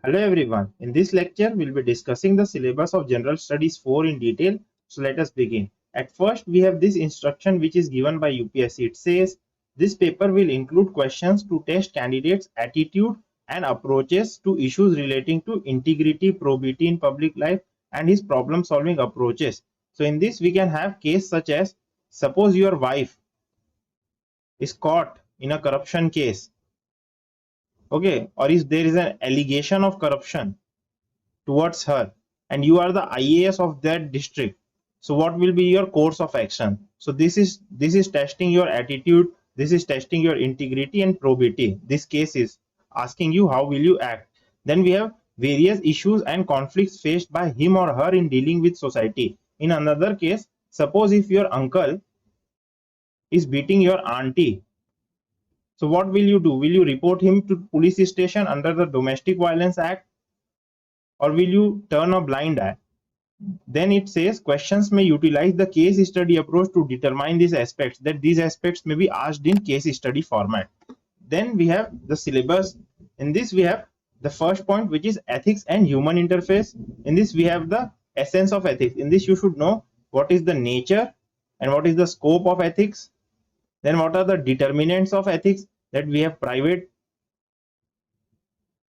Hello everyone. In this lecture, we'll be discussing the syllabus of General Studies 4 in detail. So let us begin. At first, we have this instruction which is given by UPSC. It says, this paper will include questions to test candidates' attitude and approaches to issues relating to integrity, probity in public life and his problem-solving approaches. So in this, we can have case such as, suppose your wife is caught in a corruption case. Okay, or if there is an allegation of corruption towards her and you are the IAS of that district, so what will be your course of action? So this is testing your attitude, this is testing your integrity and probity. This case is asking you how will you act. Then we have various issues and conflicts faced by him or her in dealing with society. In another case, suppose if your uncle is beating your auntie, so what will you do? Will you report him to police station under the Domestic Violence Act, or will you turn a blind eye? Then it says questions may utilize the case study approach to determine these aspects, that these aspects may be asked in case study format. Then we have the syllabus. In this we have the first point, which is ethics and human interface. In this we have the essence of ethics. In this you should know what is the nature and what is the scope of ethics. Then what are the determinants of ethics, that we have private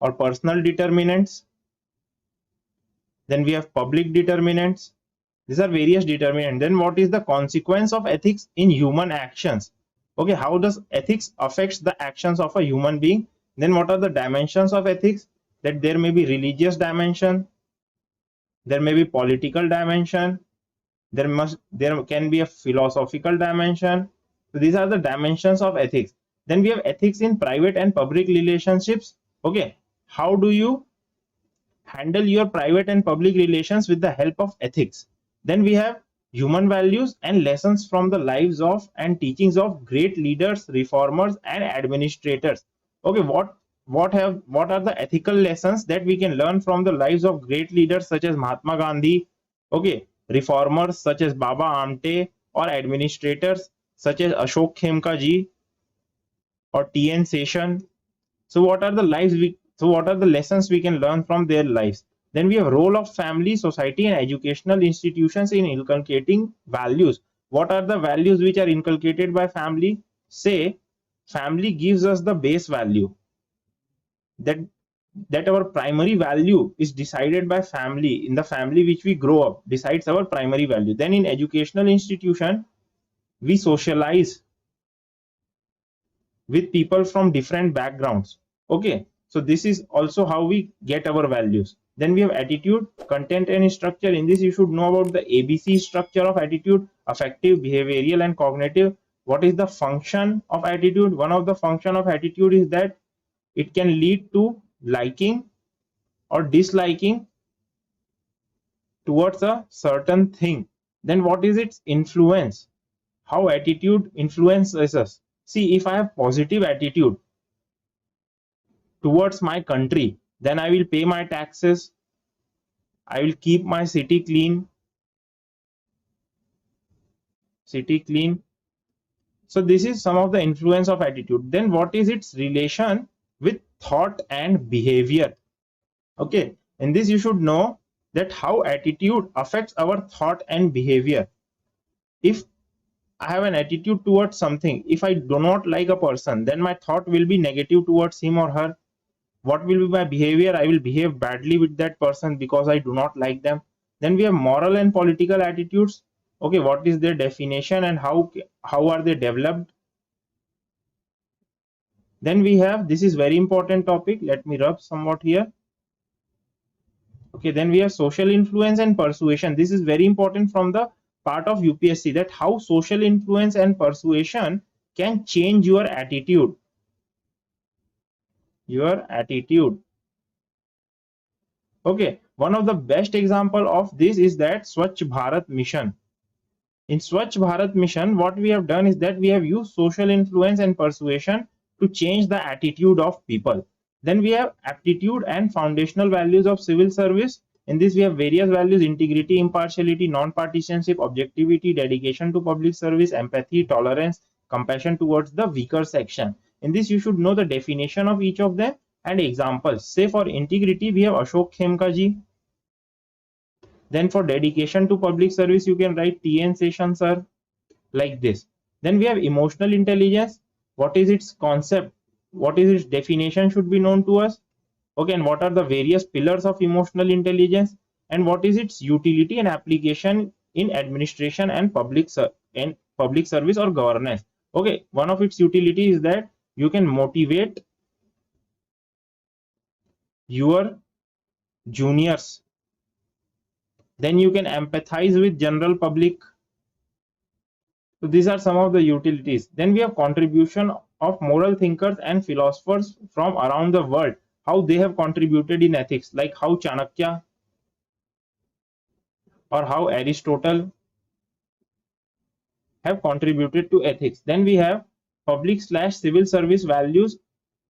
or personal determinants. Then we have public determinants. These are various determinants. Then what is the consequence of ethics in human actions? Okay, how does ethics affects the actions of a human being? Then what are the dimensions of ethics? That there may be religious dimension, there may be political dimension, there can be a philosophical dimension. So these are the dimensions of ethics. Then we have ethics in private and public relationships. Okay, how do you handle your private and public relations with the help of ethics? Then we have human values and lessons from the lives of and teachings of great leaders, reformers and administrators. Okay, what are the ethical lessons that we can learn from the lives of great leaders such as Mahatma Gandhi, okay, reformers such as Baba Amte, or administrators such as Ashok Khemka ji or TN Seshan? So what are the lessons we can learn from their lives? Then we have role of family, society and educational institutions in inculcating values. What are the values which are inculcated by family? Say family gives us the base value, that our primary value is decided by family. In the family which we grow up decides our primary value. Then in educational institution we socialize with people from different backgrounds. Okay, so this is also how we get our values. Then we have attitude, content and structure. In this you should know about the ABC structure of attitude: affective, behavioral and cognitive. What is the function of attitude? One of the function of attitude is that it can lead to liking or disliking towards a certain thing. Then what is its influence? How attitude influences us? See, if I have positive attitude towards my country, then I will pay my taxes, I will keep my city clean. So this is some of the influence of attitude. Then what is its relation with thought and behavior? Okay, in this you should know that how attitude affects our thought and behavior. If I have an attitude towards something, if I do not like a person, then my thought will be negative towards him or her. What will be my behavior? I will behave badly with that person because I do not like them. Then we have moral and political attitudes. Okay, what is their definition and how are they developed? Then we have, this is very important topic, let me rub somewhat here. Okay, then we have social influence and persuasion. This is very important from the part of UPSC, that how social influence and persuasion can change your attitude. Okay, one of the best example of this is that Swachh Bharat Mission. In Swachh Bharat Mission, what we have done is that we have used social influence and persuasion to change the attitude of people. Then we have aptitude and foundational values of civil service. In this we have various values: integrity, impartiality, non-partisanship, objectivity, dedication to public service, empathy, tolerance, compassion towards the weaker section. In this, you should know the definition of each of them and examples. Say for integrity, we have Ashok Khemka ji. Then for dedication to public service, you can write T.N. Seshan sir, like this. Then we have emotional intelligence. What is its concept? What is its definition should be known to us. Okay, and what are the various pillars of emotional intelligence, and what is its utility and application in administration and public service or governance. Okay, one of its utility is that you can motivate your juniors. Then you can empathize with general public. So these are some of the utilities. Then we have contribution of moral thinkers and philosophers from around the world, how they have contributed in ethics, like how Chanakya or how Aristotle have contributed to ethics. Then we have public/civil service values.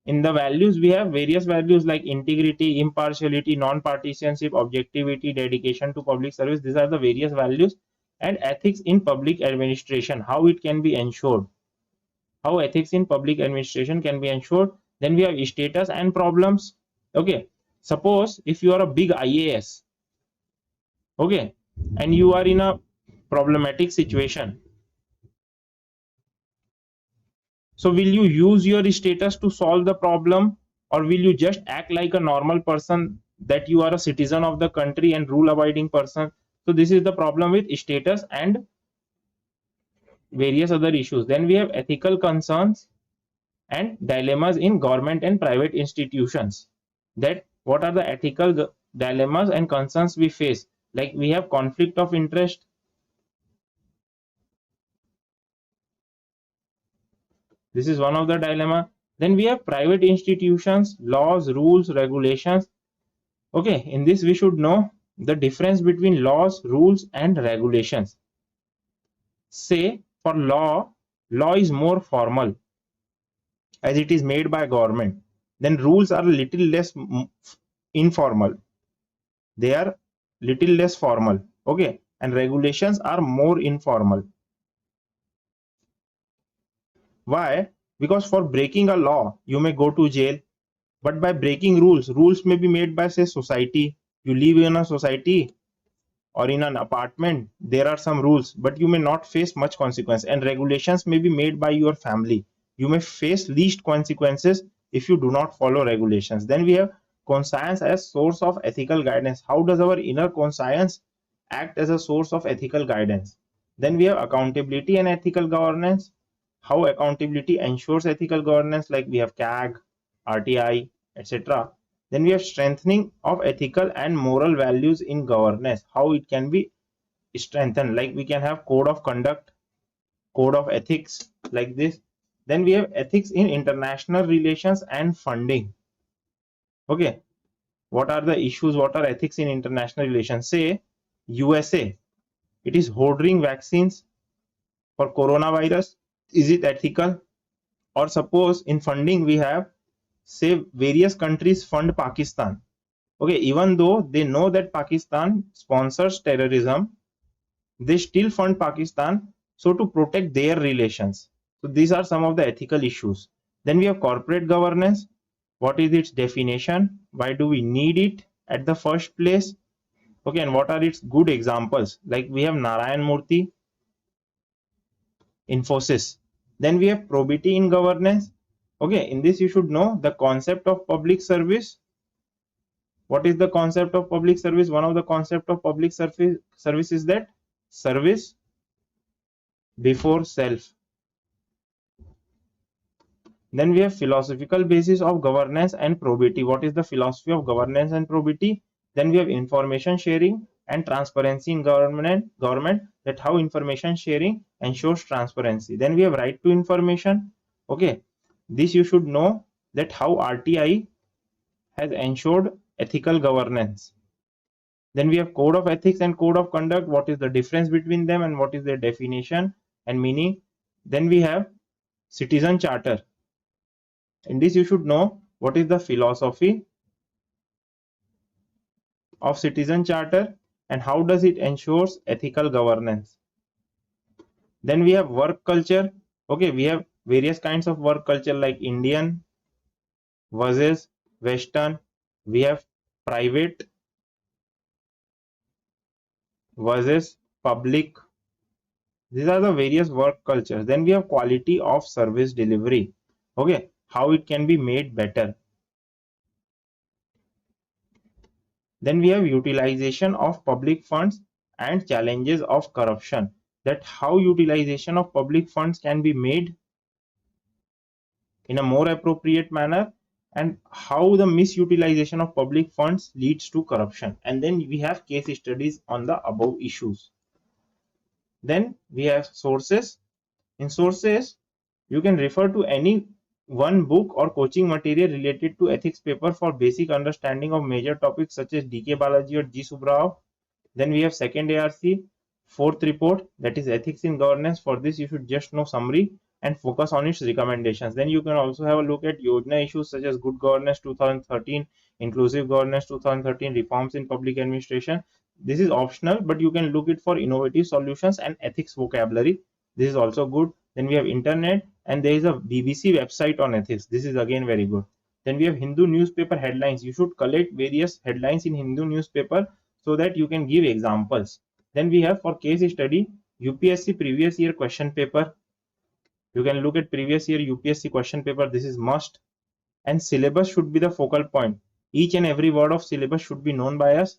In the values, we have various values like integrity, impartiality, non-partisanship, objectivity, dedication to public service. These are the various values. And ethics in public administration, how it can be ensured. How ethics in public administration can be ensured. Then we have status and problems. Okay, suppose if you are a big IAS, okay, and you are in a problematic situation, so will you use your status to solve the problem, or will you just act like a normal person, that you are a citizen of the country and rule abiding person? So this is the problem with status and various other issues. Then we have ethical concerns and dilemmas in government and private institutions. That what are the ethical dilemmas and concerns we face? Like we have conflict of interest. This is one of the dilemma. Then we have private institutions, laws, rules, regulations. Okay, in this we should know the difference between laws, rules and regulations. Say for law is more formal as it is made by government. Then rules are a little less informal. They are little less formal. Okay, and regulations are more informal. Why? Because for breaking a law, you may go to jail. But by breaking rules may be made by, say, society. You live in a society or in an apartment, there are some rules, but you may not face much consequence. And regulations may be made by your family. You may face least consequences if you do not follow regulations. Then we have conscience as source of ethical guidance. How does our inner conscience act as a source of ethical guidance? Then we have accountability and ethical governance. How accountability ensures ethical governance, like we have CAG, RTI, etc. Then we have strengthening of ethical and moral values in governance, how it can be strengthened, like we can have code of conduct, code of ethics, like this. Then we have ethics in international relations and funding. Okay, what are the issues, what are ethics in international relations? Say USA, it is hoarding vaccines for coronavirus. Is it ethical? Or suppose in funding we have, say, various countries fund Pakistan. Okay, even though they know that Pakistan sponsors terrorism, they still fund Pakistan, so to protect their relations. So these are some of the ethical issues. Then we have corporate governance. What is its definition? Why do we need it at the first place? Okay, and what are its good examples? Like we have Narayan Murthy, Infosys. Then we have probity in governance. Okay, in this you should know the concept of public service. What is the concept of public service? One of the concept of public service is that service before self. Then we have philosophical basis of governance and probity. What is the philosophy of governance and probity? Then we have information sharing and transparency in government, that how information sharing ensures transparency. Then we have right to information. Okay, this you should know, that how RTI has ensured ethical governance. Then we have code of ethics and code of conduct. What is the difference between them and what is their definition and meaning? Then we have citizen charter. In this you should know what is the philosophy of citizen charter and how does it ensures ethical governance. Then we have work culture. Okay, we have various kinds of work culture like Indian versus Western. We have private versus public. These are the various work cultures. Then we have quality of service delivery. Okay, how it can be made better. Then we have utilization of public funds and challenges of corruption. That how utilization of public funds can be made in a more appropriate manner, and how the misutilization of public funds leads to corruption. And then we have case studies on the above issues. Then we have sources. In sources, you can refer to any one book or coaching material related to ethics paper for basic understanding of major topics such as DK Balaji or G Subrao. Then we have second ARC, fourth report, that is ethics in governance. For this, you should just know summary and focus on its recommendations. Then you can also have a look at Yojana issues such as good governance 2013, inclusive governance 2013, reforms in public administration. This is optional, but you can look it for innovative solutions and ethics vocabulary. This is also good. Then we have internet, and there is a BBC website on ethics. This is again very good. Then we have Hindu newspaper headlines. You should collect various headlines in Hindu newspaper so that you can give examples. Then we have for case study UPSC previous year question paper. You can look at previous year UPSC question paper. This is must. And syllabus should be the focal point. Each and every word of syllabus should be known by us,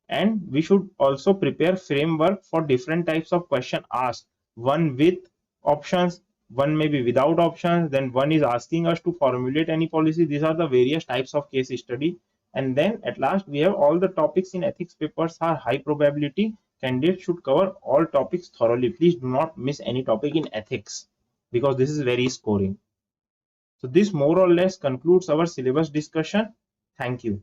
and we should also prepare framework for different types of question asked. One with options, one may be without options, then one is asking us to formulate any policy. These are the various types of case study. And then at last we have all the topics in ethics papers are high probability. Candidates should cover all topics thoroughly. Please do not miss any topic in ethics, because this is very scoring. So this more or less concludes our syllabus discussion. Thank you.